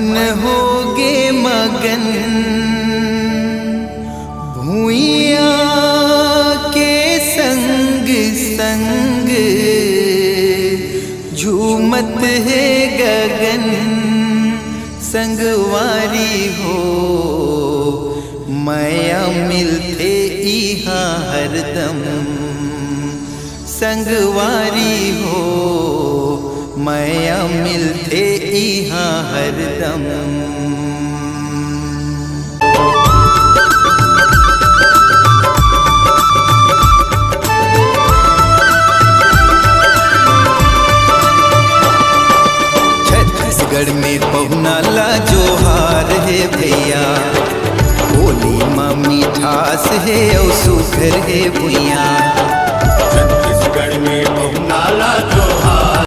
मन होगे मगन भूइया के संग संग झूमत है गगन संगवारी हो माया मिलते इहा हरदम संगवारी हो माया मिलते इहा हरदम। छत्तीसगढ़ में पहुना ला जोहार है भैया, होली माँ मिठास है और सुखर है भैया। छत्तीसगढ़ में पहुना ला